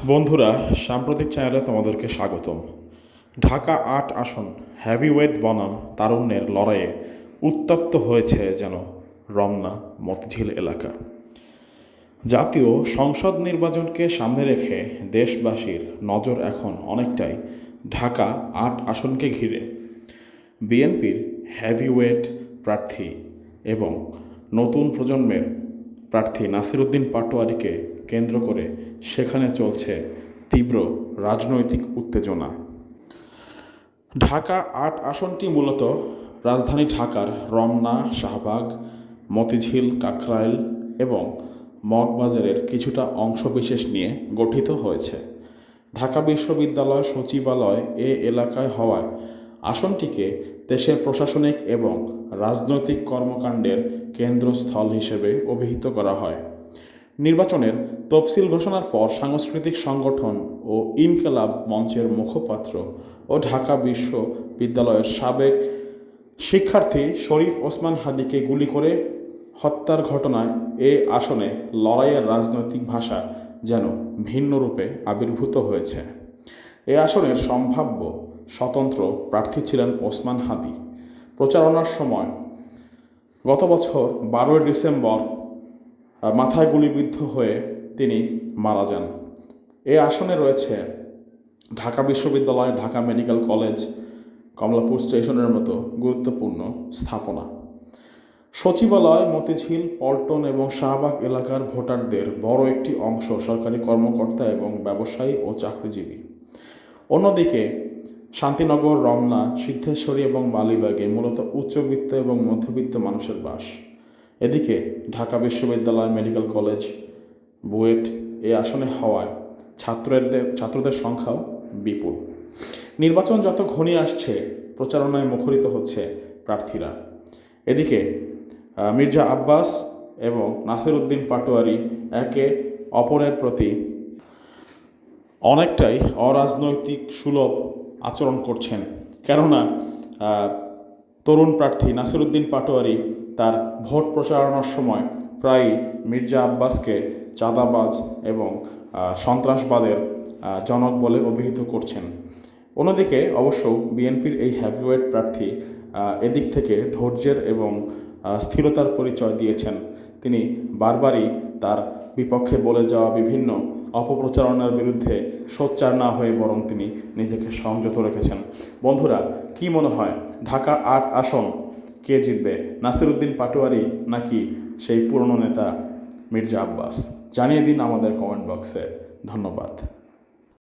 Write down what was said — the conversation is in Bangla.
বন্ধুরা, সাম্প্রতিক চ্যানেলে তোমাদেরকে স্বাগতম। ঢাকা ৮ আসন হেভিওয়েট বনাম তারুণ্যের লড়াইয়ে উত্তপ্ত হয়েছে যেন রমনা মতিঝিল এলাকা। জাতীয় সংসদ নির্বাচনকে সামনে রেখে দেশবাসীর নজর এখন অনেকটাই ঢাকা ৮ আসনকে ঘিরে। বিএনপির হেভিওয়েট প্রার্থী এবং নতুন প্রজন্মের প্রার্থী নাসিরউদ্দিন পাটোয়ারীকে কেন্দ্র করে সেখানে চলছে তীব্র রাজনৈতিক উত্তেজনা। ঢাকা ৮ আসনটি মূলত রাজধানী ঢাকার রমনা, শাহবাগ, মতিঝিল, কাকরাইল এবং মগবাজারের কিছুটা অংশবিশেষ নিয়ে গঠিত হয়েছে। ঢাকা বিশ্ববিদ্যালয় সচিবালয় এ এলাকায় হওয়ায় আসনটিকে দেশের প্রশাসনিক এবং রাজনৈতিক কর্মকাণ্ডের কেন্দ্রস্থল হিসেবে অভিহিত করা হয়। নির্বাচনের তফসিল ঘোষণার পর সাংস্কৃতিক সংগঠন ও ইনকিলাব মঞ্চের মুখপাত্র ও ঢাকা বিশ্ববিদ্যালয়ের সাবেক শিক্ষার্থী শরীফ ওসমান হাদিকে গুলি করে হত্যার ঘটনায় এ আসনে লড়াইয়ের রাজনৈতিক ভাষা যেন ভিন্ন রূপে আবির্ভূত হয়েছে। এ আসনের সম্ভাব্য স্বতন্ত্র প্রার্থী ছিলেন ওসমান হাদি। প্রচারণার সময় গত বছর 12 ডিসেম্বর মাথায় গুলিবিদ্ধ হয়ে তিনি মারা যান। এ আসনে রয়েছে ঢাকা বিশ্ববিদ্যালয়, ঢাকা মেডিকেল কলেজ, কমলাপুর স্টেশনের মতো গুরুত্বপূর্ণ স্থাপনা। সচিবালয়, মতিঝিল, পল্টন এবং শাহবাগ এলাকার ভোটারদের বড় একটি অংশ সরকারি কর্মকর্তা এবং ব্যবসায়ী ও চাকরিজীবী। অন্যদিকে শান্তিনগর, রমনা, সিদ্ধেশ্বরী এবং মালিবাগে মূলত উচ্চবিত্ত এবং মধ্যবিত্ত মানুষের বাস। এদিকে ঢাকা বিশ্ববিদ্যালয়, মেডিকেল কলেজ, বুয়েট এই আসনে হওয়ায় ছাত্রদের সংখ্যাও বিপুল। নির্বাচন যত ঘনিয়ে আসছে, প্রচারণায় মুখরিত হচ্ছে প্রার্থীরা। এদিকে মির্জা আব্বাস এবং নাসিরউদ্দিন পাটোয়ারী একে অপরের প্রতি অনেকটাই অরাজনৈতিক সুলভ আচরণ করছেন। কেননা তরুণ প্রার্থী নাসিরউদ্দিন পাটোয়ারী তার ভোট প্রচারণার সময় প্রায়ই মির্জা আব্বাসকে চাঁদাবাজ এবং সন্ত্রাসবাদের জনক বলে অভিহিত করছেন। অন্যদিকে অবশ্য বিএনপির এই হেভিওয়েট প্রার্থী এদিক থেকে ধৈর্যের এবং স্থিরতার পরিচয় দিয়েছেন। তিনি বারবারই তার বিপক্ষে বলে যাওয়া বিভিন্ন অপপ্রচারণার বিরুদ্ধে সোচ্চার না হয়ে বরং তিনি নিজেকে সংযত রেখেছেন। বন্ধুরা, কি মনে হয় ঢাকা ৮ আসন কে জিতবে, নাসিরউদ্দিন পাটোয়ারী নাকি সেই পুরনো নেতা মির্জা আব্বাস? জানিয়ে দিন আমাদের কমেন্ট বক্সে। ধন্যবাদ।